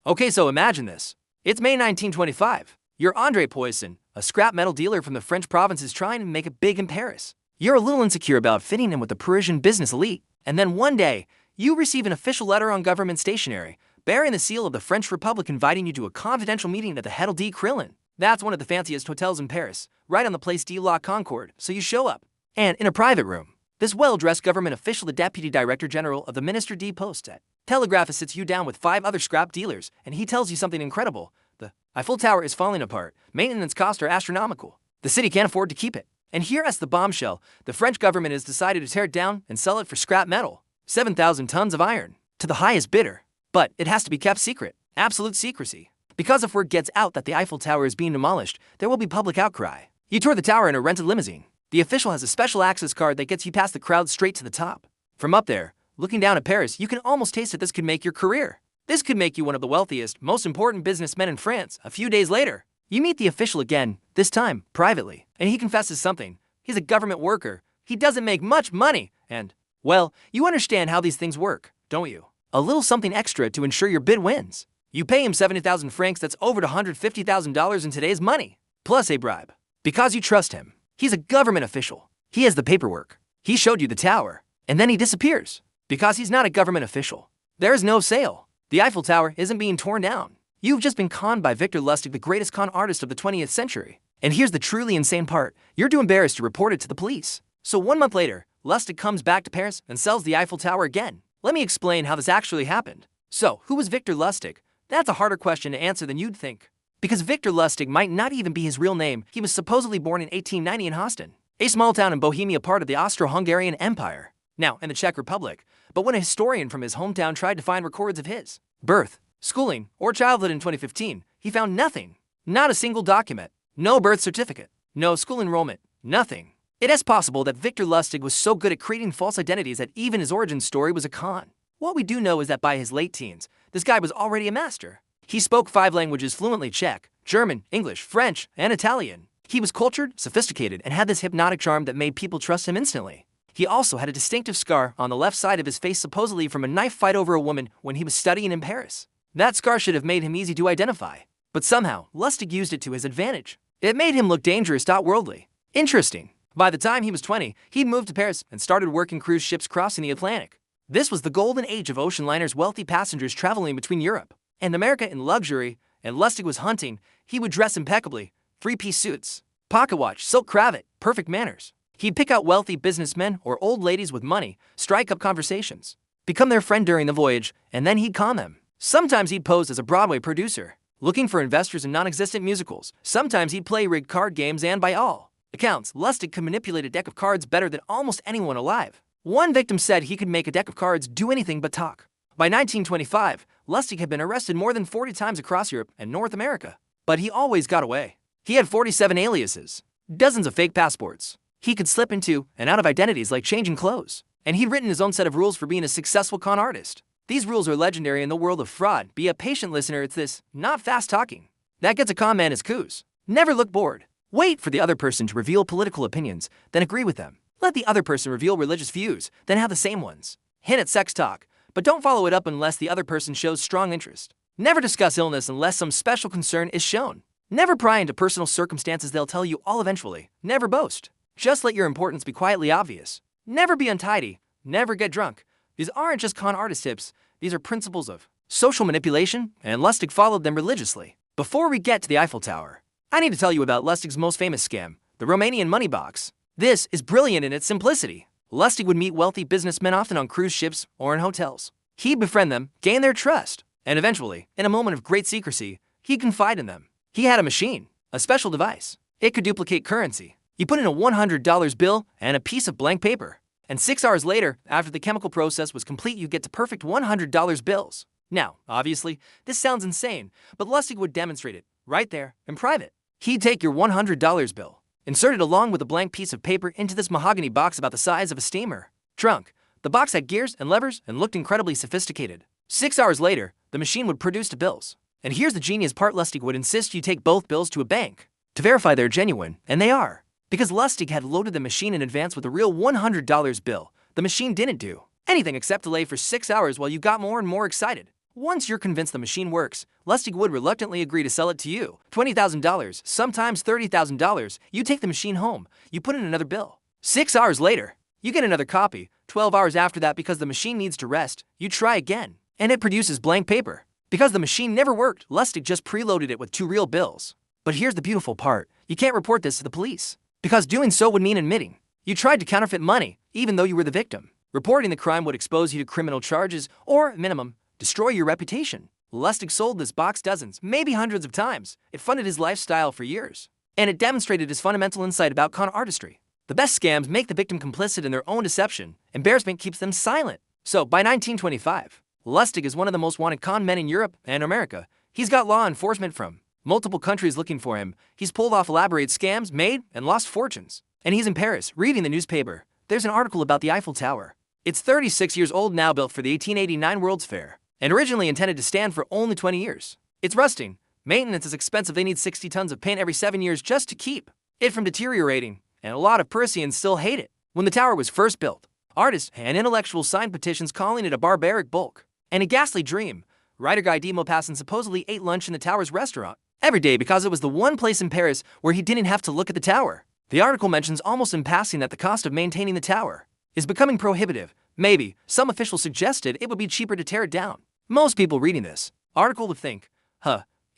Okay, so imagine this. It's May 1925. You're Andre Poisson, a scrap metal dealer from the French provinces trying to make it big in Paris. You're a little insecure about fitting in with the Parisian business elite, and then one day, you receive an official letter on government stationery, bearing the seal of the French Republic inviting you to a confidential meeting at the Hôtel de Crillon. That's one of the fanciest hotels in Paris, right on the Place de la Concorde, so you show up. And in a private room, this well-dressed government official, the Deputy Director General of the Ministère des Postes, telegraphist sits you down with 5 other scrap dealers, and he tells you something incredible. The Eiffel Tower is falling apart. Maintenance costs are astronomical. The city can't afford to keep it. And here as the bombshell, the French government has decided to tear it down and sell it for scrap metal. 7,000 tons of iron, to the highest bidder. But it has to be kept secret. Absolute secrecy. Because if word gets out that the Eiffel Tower is being demolished, there will be public outcry. You tour the tower in a rented limousine. The official has a special access card that gets you past the crowd straight to the top. From up there, looking down at Paris, you can almost taste that this could make your career. This could make you one of the wealthiest, most important businessmen in France. A few days later, you meet the official again, this time privately, and he confesses something. He's a government worker. He doesn't make much money, and, well, you understand how these things work, don't you? A little something extra to ensure your bid wins. You pay him 70,000 francs, that's over $150,000 in today's money, plus a bribe. Because you trust him. He's a government official. He has the paperwork. He showed you the tower, and then he disappears. Because he's not a government official. There is no sale. The Eiffel Tower isn't being torn down. You've just been conned by Victor Lustig, the greatest con artist of the 20th century. And here's the truly insane part. You're too embarrassed to report it to the police. So 1 month later, Lustig comes back to Paris and sells the Eiffel Tower again. Let me explain how this actually happened. So, who was Victor Lustig? That's a harder question to answer than you'd think. Because Victor Lustig might not even be his real name. He was supposedly born in 1890 in Hostin, a small town in Bohemia, part of the Austro-Hungarian Empire, now in the Czech Republic. But when a historian from his hometown tried to find records of his birth, schooling, or childhood in 2015, he found nothing. Not a single document. No birth certificate. No school enrollment. Nothing. It is possible that Victor Lustig was so good at creating false identities that even his origin story was a con. What we do know is that by his late teens, this guy was already a master. He spoke 5 languages fluently: Czech, German, English, French, and Italian. He was cultured, sophisticated, and had this hypnotic charm that made people trust him instantly. He also had a distinctive scar on the left side of his face, supposedly from a knife fight over a woman when he was studying in Paris. That scar should have made him easy to identify. But somehow, Lustig used it to his advantage. It made him look dangerous, worldly. Interesting. By the time he was 20, he'd moved to Paris and started working cruise ships crossing the Atlantic. This was the golden age of ocean liners, wealthy passengers traveling between Europe and America in luxury, and Lustig was hunting. He would dress impeccably, 3-piece suits, pocket watch, silk cravat, perfect manners. He'd pick out wealthy businessmen or old ladies with money, strike up conversations, become their friend during the voyage, and then he'd con them. Sometimes he'd pose as a Broadway producer, looking for investors in non-existent musicals. Sometimes he'd play rigged card games, and by all accounts, Lustig could manipulate a deck of cards better than almost anyone alive. One victim said he could make a deck of cards do anything but talk. By 1925, Lustig had been arrested more than 40 times across Europe and North America. But he always got away. He had 47 aliases, dozens of fake passports. He could slip into and out of identities like changing clothes. And he'd written his own set of rules for being a successful con artist. These rules are legendary in the world of fraud. Be a patient listener, it's this, not fast talking. That gets a con man his coups. Never look bored. Wait for the other person to reveal political opinions, then agree with them. Let the other person reveal religious views, then have the same ones. Hint at sex talk, but don't follow it up unless the other person shows strong interest. Never discuss illness unless some special concern is shown. Never pry into personal circumstances, they'll tell you all eventually. Never boast. Just let your importance be quietly obvious. Never be untidy. Never get drunk. These aren't just con artist tips, these are principles of social manipulation, and Lustig followed them religiously. Before we get to the Eiffel Tower, I need to tell you about Lustig's most famous scam, the Romanian money box. This is brilliant in its simplicity. Lustig would meet wealthy businessmen, often on cruise ships or in hotels. He'd befriend them, gain their trust, and eventually, in a moment of great secrecy, he'd confide in them. He had a machine, a special device. It could duplicate currency. You put in a $100 bill and a piece of blank paper. And 6 hours later, after the chemical process was complete, you get to perfect $100 bills. Now, obviously, this sounds insane, but Lustig would demonstrate it, right there, in private. He'd take your $100 bill, insert it along with a blank piece of paper into this mahogany box about the size of a steamer trunk. The box had gears and levers and looked incredibly sophisticated. 6 hours later, the machine would produce the bills. And here's the genius part, Lustig would insist you take both bills to a bank to verify they're genuine, and they are. Because Lustig had loaded the machine in advance with a real $100 bill, the machine didn't do anything except delay for 6 hours while you got more and more excited. Once you're convinced the machine works, Lustig would reluctantly agree to sell it to you. $20,000, sometimes $30,000. You take the machine home. You put in another bill. 6 hours later, you get another copy. 12 hours after that, because the machine needs to rest, you try again, and it produces blank paper. Because the machine never worked, Lustig just preloaded it with 2 real bills. But here's the beautiful part. You can't report this to the police, because doing so would mean admitting you tried to counterfeit money, even though you were the victim. Reporting the crime would expose you to criminal charges, or, at minimum, destroy your reputation. Lustig sold this box dozens, maybe hundreds of times. It funded his lifestyle for years, and it demonstrated his fundamental insight about con artistry. The best scams make the victim complicit in their own deception. Embarrassment keeps them silent. So, by 1925, Lustig is one of the most wanted con men in Europe and America. He's got law enforcement from multiple countries looking for him. He's pulled off elaborate scams, made and lost fortunes. And he's in Paris, reading the newspaper. There's an article about the Eiffel Tower. It's 36 years old now, built for the 1889 World's Fair, and originally intended to stand for only 20 years. It's rusting. Maintenance is expensive. They need 60 tons of paint every 7 years just to keep it from deteriorating, and a lot of Parisians still hate it. When the tower was first built, artists and intellectuals signed petitions calling it a barbaric bulk and a ghastly dream. Writer Guy de Maupassant supposedly ate lunch in the tower's restaurant every day because it was the one place in Paris where he didn't have to look at the tower. The article mentions almost in passing that the cost of maintaining the tower is becoming prohibitive. Maybe some officials suggested it would be cheaper to tear it down. Most people reading this article would think,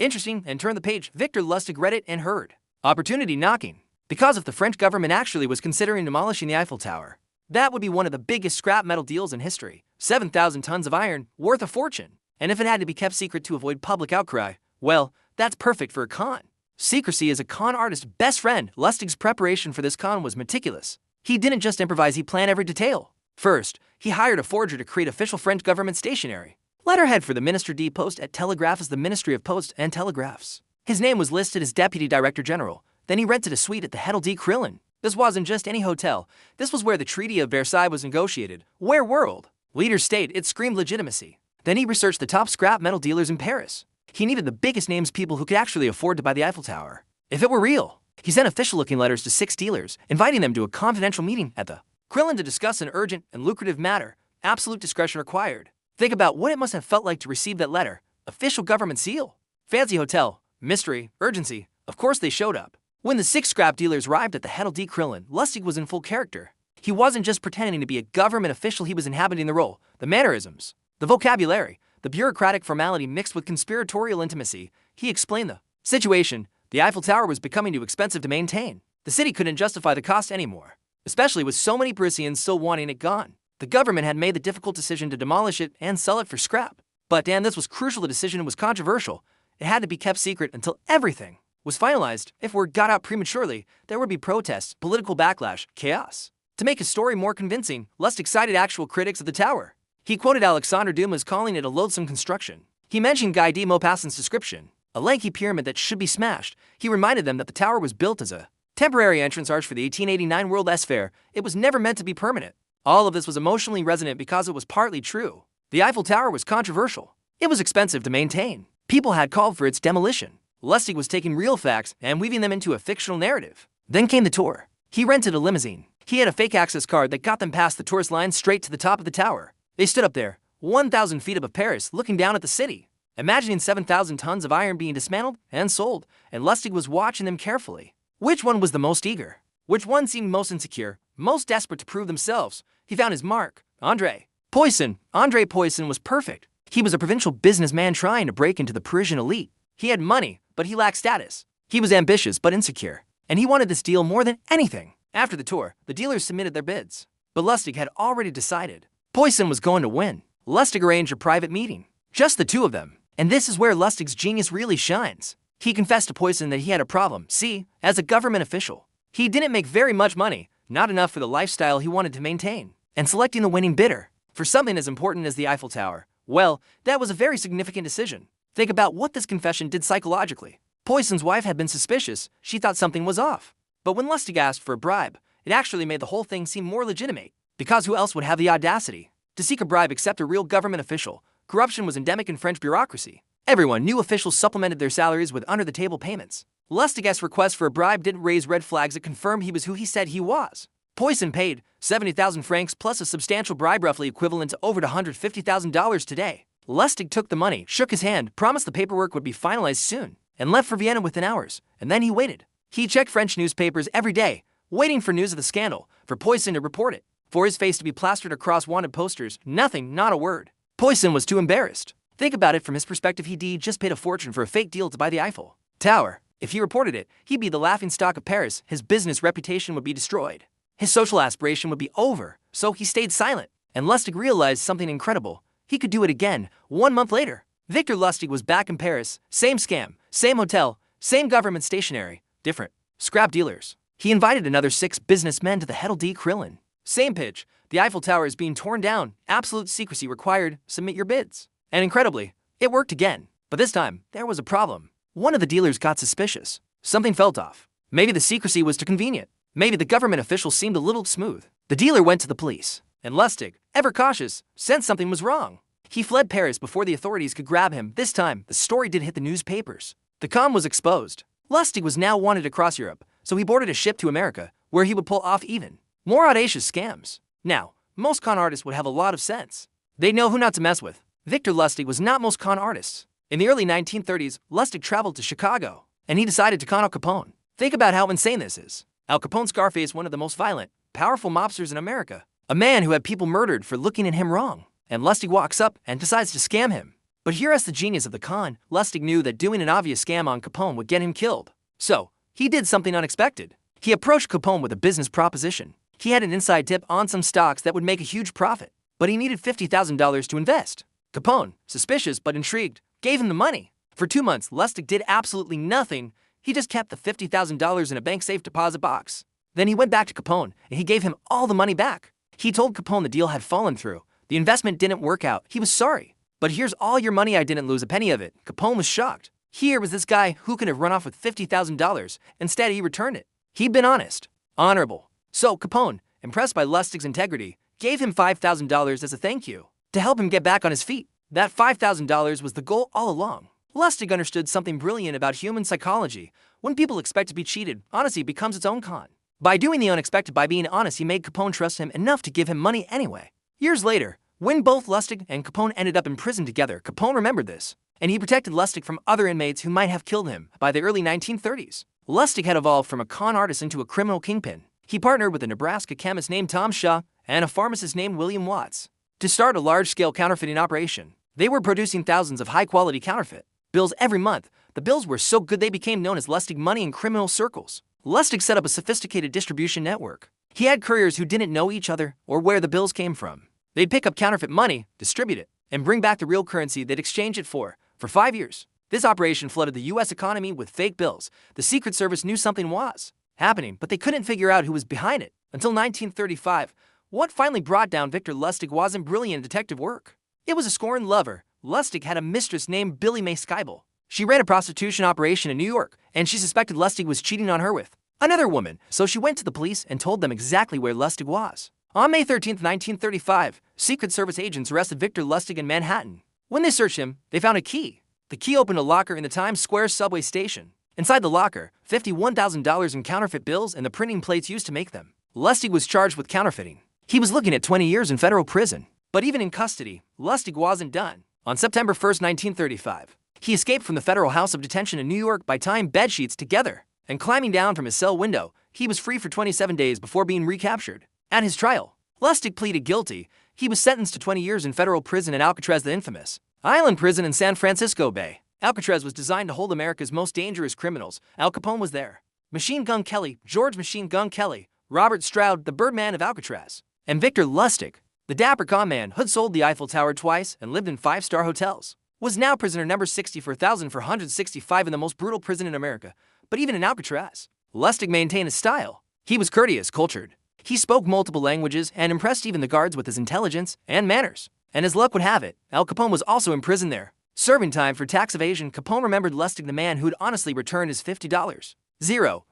interesting, and turn the page. Victor Lustig read it and heard opportunity knocking. Because if the French government actually was considering demolishing the Eiffel Tower, that would be one of the biggest scrap metal deals in history. 7,000 tons of iron, worth a fortune. And if it had to be kept secret to avoid public outcry, well, that's perfect for a con. Secrecy is a con artist's best friend. Lustig's preparation for this con was meticulous. He didn't just improvise, he planned every detail. First, he hired a forger to create official French government stationery. Letterhead for the Ministre de Poste at Telegraph is the Ministry of Posts and Telegraphs. His name was listed as Deputy Director General. Then he rented a suite at the Hotel de Crillon. This wasn't just any hotel. This was where the Treaty of Versailles was negotiated. Where world leaders stayed, it screamed legitimacy. Then he researched the top scrap metal dealers in Paris. He needed the biggest names, people who could actually afford to buy the Eiffel Tower if it were real. He sent official-looking letters to 6 dealers, inviting them to a confidential meeting at the Crillon to discuss an urgent and lucrative matter. Absolute discretion required. Think about what it must have felt like to receive that letter. Official government seal. Fancy hotel. Mystery. Urgency. Of course they showed up. When the 6 scrap dealers arrived at the Hotel de Crillon, Lustig was in full character. He wasn't just pretending to be a government official, he was inhabiting the role, the mannerisms, the vocabulary, the bureaucratic formality mixed with conspiratorial intimacy. He explained the situation. The Eiffel Tower was becoming too expensive to maintain. The city couldn't justify the cost anymore, especially with so many Parisians still wanting it gone. The government had made the difficult decision to demolish it and sell it for scrap. But Dan, this was crucial. The decision was controversial. It had to be kept secret until everything was finalized. If word got out prematurely, there would be protests, political backlash, chaos. To make his story more convincing, Lustig cited actual critics of the tower. He quoted Alexandre Dumas calling it a loathsome construction. He mentioned Guy de Maupassant's description, a lanky pyramid that should be smashed. He reminded them that the tower was built as a temporary entrance arch for the 1889 World's Fair. It was never meant to be permanent. All of this was emotionally resonant because it was partly true. The Eiffel Tower was controversial. It was expensive to maintain. People had called for its demolition. Lustig was taking real facts and weaving them into a fictional narrative. Then came the tour. He rented a limousine. He had a fake access card that got them past the tourist line straight to the top of the tower. They stood up there, 1,000 feet above Paris, looking down at the city, imagining 7,000 tons of iron being dismantled and sold, and Lustig was watching them carefully. Which one was the most eager? Which one seemed most insecure, most desperate to prove themselves? He found his mark. André Poisson. André Poisson was perfect. He was a provincial businessman trying to break into the Parisian elite. He had money, but he lacked status. He was ambitious but insecure, and he wanted this deal more than anything. After the tour, the dealers submitted their bids, but Lustig had already decided Poisson was going to win. Lustig arranged a private meeting, just the two of them, and this is where Lustig's genius really shines. He confessed to Poisson that he had a problem. See, as a government official, he didn't make very much money, not enough for the lifestyle he wanted to maintain, and selecting the winning bidder for something as important as the Eiffel Tower, well, that was a very significant decision. Think about what this confession did psychologically. Poisson's wife had been suspicious. She thought something was off. But when Lustig asked for a bribe, it actually made the whole thing seem more legitimate. Because who else would have the audacity to seek a bribe except a real government official? Corruption was endemic in French bureaucracy. Everyone knew officials supplemented their salaries with under-the-table payments. Lustig's request for a bribe didn't raise red flags. It confirmed he was who he said he was. Poisson paid 70,000 francs plus a substantial bribe, roughly equivalent to over $150,000 today. Lustig took the money, shook his hand, promised the paperwork would be finalized soon, and left for Vienna within hours. And then he waited. He checked French newspapers every day, waiting for news of the scandal, for Poisson to report it, for his face to be plastered across wanted posters. Nothing, not a word. Poisson was too embarrassed. Think about it from his perspective. He just paid a fortune for a fake deal to buy the Eiffel Tower. If he reported it, he'd be the laughingstock of Paris. His business reputation would be destroyed. His social aspiration would be over. So he stayed silent. And Lustig realized something incredible. He could do it again 1 month later. Victor Lustig was back in Paris. Same scam, same hotel, same government stationery, different scrap dealers. He invited another 6 businessmen to the Hotel de Krillin. Same pitch. The Eiffel Tower is being torn down. Absolute secrecy required. Submit your bids. And incredibly, it worked again. But this time, there was a problem. One of the dealers got suspicious. Something felt off. Maybe the secrecy was too convenient. Maybe the government official seemed a little smooth. The dealer went to the police. And Lustig, ever cautious, sensed something was wrong. He fled Paris before the authorities could grab him. This time, the story did hit the newspapers. The con was exposed. Lustig was now wanted across Europe, so he boarded a ship to America, where he would pull off even more audacious scams. Now, most con artists would have a lot of sense. They'd know who not to mess with. Victor Lustig was not most con artists. In the early 1930s, Lustig traveled to Chicago, and he decided to con Al Capone. Think about how insane this is. Al Capone Scarface, one of the most violent, powerful mobsters in America. A man who had people murdered for looking at him wrong. And Lustig walks up and decides to scam him. But here's the genius of the con. Lustig knew that doing an obvious scam on Capone would get him killed. So, he did something unexpected. He approached Capone with a business proposition. He had an inside tip on some stocks that would make a huge profit, but he needed $50,000 to invest. Capone, suspicious but intrigued, gave him the money. For 2 months, Lustig did absolutely nothing. He just kept the $50,000 in a bank safe deposit box. Then he went back to Capone, and he gave him all the money back. He told Capone the deal had fallen through. The investment didn't work out. He was sorry. But here's all your money. I didn't lose a penny of it. Capone was shocked. Here was this guy who could have run off with $50,000. Instead, he returned it. He'd been honest, honorable. So Capone, impressed by Lustig's integrity, gave him $5,000 as a thank you to help him get back on his feet. That $5,000 was the goal all along. Lustig understood something brilliant about human psychology. When people expect to be cheated, honesty becomes its own con. By doing the unexpected, by being honest, he made Capone trust him enough to give him money anyway. Years later, when both Lustig and Capone ended up in prison together, Capone remembered this, and he protected Lustig from other inmates who might have killed him. By the early 1930s, Lustig had evolved from a con artist into a criminal kingpin. He partnered with a Nebraska chemist named Tom Shaw and a pharmacist named William Watts to start a large-scale counterfeiting operation. They were producing thousands of high-quality counterfeit bills every month. The bills were so good they became known as Lustig money in criminal circles. Lustig set up a sophisticated distribution network. He had couriers who didn't know each other or where the bills came from. They'd pick up counterfeit money, distribute it, and bring back the real currency they'd exchange it for 5 years. This operation flooded the U.S. economy with fake bills. The Secret Service knew something was happening, but they couldn't figure out who was behind it. Until 1935, what finally brought down Victor Lustig wasn't brilliant detective work. It was a scorned lover. Lustig had a mistress named Billie Mae Skybel. She ran a prostitution operation in New York, and she suspected Lustig was cheating on her with another woman, so she went to the police and told them exactly where Lustig was. On May 13, 1935, Secret Service agents arrested Victor Lustig in Manhattan. When they searched him, they found a key. The key opened a locker in the Times Square subway station. Inside the locker, $51,000 in counterfeit bills and the printing plates used to make them. Lustig was charged with counterfeiting. He was looking at 20 years in federal prison. But even in custody, Lustig wasn't done. On September 1, 1935, he escaped from the federal house of detention in New York by tying bedsheets together and climbing down from his cell window. He was free for 27 days before being recaptured. At his trial, Lustig pleaded guilty. He was sentenced to 20 years in federal prison at Alcatraz, the infamous island prison in San Francisco Bay. Alcatraz was designed to hold America's most dangerous criminals. Al Capone was there. Machine Gun Kelly, George Machine Gun Kelly, Robert Stroud, the Birdman of Alcatraz, and Victor Lustig, the dapper con man who'd sold the Eiffel Tower twice and lived in 5-star hotels, was now prisoner number 64,465 in the most brutal prison in America. But even in Alcatraz, Lustig maintained his style. He was courteous, cultured. He spoke multiple languages and impressed even the guards with his intelligence and manners. And as luck would have it, Al Capone was also in prison there. Serving time for tax evasion, Capone remembered Lustig, the man who'd honestly returned his $50.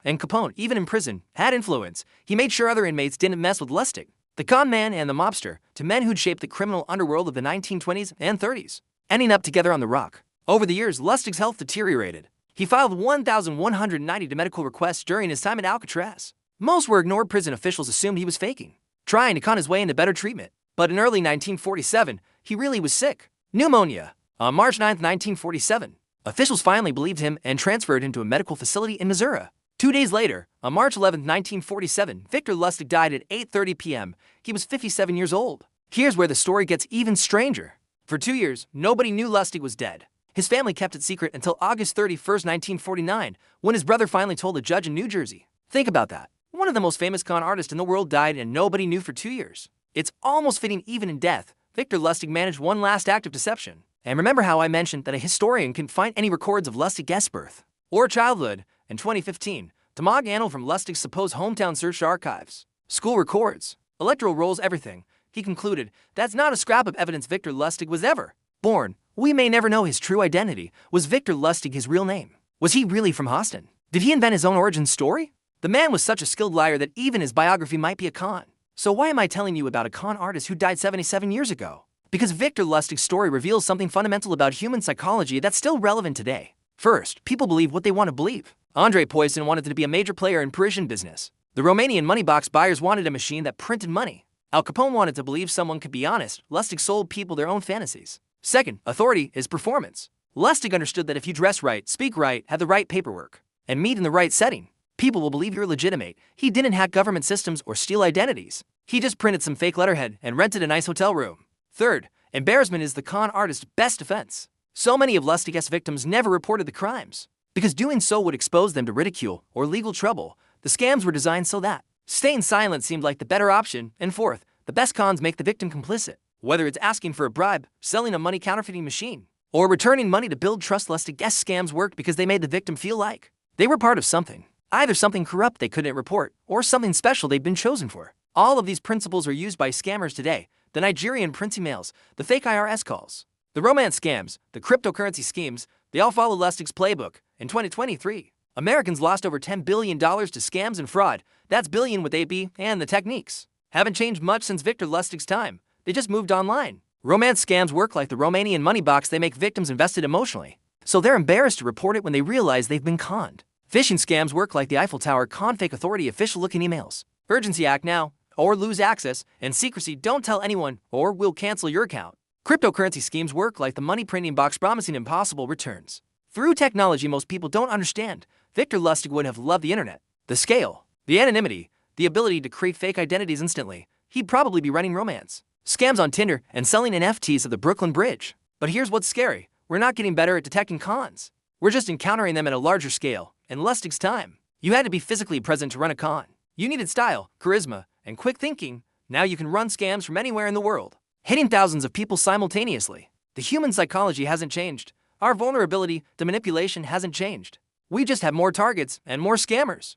And Capone, even in prison, had influence. He made sure other inmates didn't mess with Lustig, the con man and the mobster, two men who'd shaped the criminal underworld of the 1920s and 30s, ending up together on the rock. Over the years, Lustig's health deteriorated. He filed 1,190 medical requests during his time at Alcatraz. Most were ignored. Prison officials assumed he was faking, trying to con his way into better treatment. But in early 1947, he really was sick. Pneumonia. On March 9, 1947, officials finally believed him and transferred him to a medical facility in Missouri. 2 days later, on March 11, 1947, Victor Lustig died at 8:30 p.m. He was 57 years old. Here's where the story gets even stranger. For 2 years, nobody knew Lustig was dead. His family kept it secret until August 31, 1949, when his brother finally told a judge in New Jersey. Think about that. One of the most famous con artists in the world died and nobody knew for 2 years. It's almost fitting even in death, Victor Lustig managed one last act of deception. And remember how I mentioned that a historian couldn't find any records of Lustig's birth or childhood? In 2015, Tamag Anil from Lustig's supposed hometown searched archives, school records, electoral rolls, everything. He concluded that's not a scrap of evidence Victor Lustig was ever born. We may never know his true identity. Was Victor Lustig his real name? Was he really from Houston? Did he invent his own origin story? The man was such a skilled liar that even his biography might be a con. So why am I telling you about a con artist who died 77 years ago? Because Victor Lustig's story reveals something fundamental about human psychology that's still relevant today. First, people believe what they want to believe. Andrei Poisson wanted to be a major player in Parisian business. The Romanian money box buyers wanted a machine that printed money. Al Capone wanted to believe someone could be honest. Lustig sold people their own fantasies. Second, authority is performance. Lustig understood that if you dress right, speak right, have the right paperwork, and meet in the right setting, people will believe you're legitimate. He didn't hack government systems or steal identities. He just printed some fake letterhead and rented a nice hotel room. Third, embarrassment is the con artist's best defense. So many of Lustig's victims never reported the crimes, because doing so would expose them to ridicule or legal trouble. The scams were designed so that staying silent seemed like the better option. And fourth, the best cons make the victim complicit. Whether it's asking for a bribe, selling a money counterfeiting machine, or returning money to build trust, Lustig's scams worked because they made the victim feel like they were part of something. Either something corrupt they couldn't report, or something special they'd been chosen for. All of these principles are used by scammers today. The Nigerian prince emails, the fake IRS calls, the romance scams, the cryptocurrency schemes, they all follow Lustig's playbook. In 2023, Americans lost over $10 billion to scams and fraud. That's billion with AB, and the techniques haven't changed much since Victor Lustig's time. They just moved online. Romance scams work like the Romanian money box. They make victims invested emotionally, so they're embarrassed to report it when they realize they've been conned. Phishing scams work like the Eiffel Tower con fake authority official-looking emails. Urgency, act now, or lose access, and secrecy, don't tell anyone, or we'll cancel your account. Cryptocurrency schemes work like the money printing box promising impossible returns. Through technology most people don't understand, Victor Lustig would have loved the internet. The scale, the anonymity, the ability to create fake identities instantly. He'd probably be running romance scams on Tinder and selling NFTs of the Brooklyn Bridge. But here's what's scary. We're not getting better at detecting cons. We're just encountering them at a larger scale. In Lustig's time, you had to be physically present to run a con. You needed style, charisma, and quick thinking. Now you can run scams from anywhere in the world, hitting thousands of people simultaneously. The human psychology hasn't changed. Our vulnerability to manipulation hasn't changed. We just have more targets and more scammers.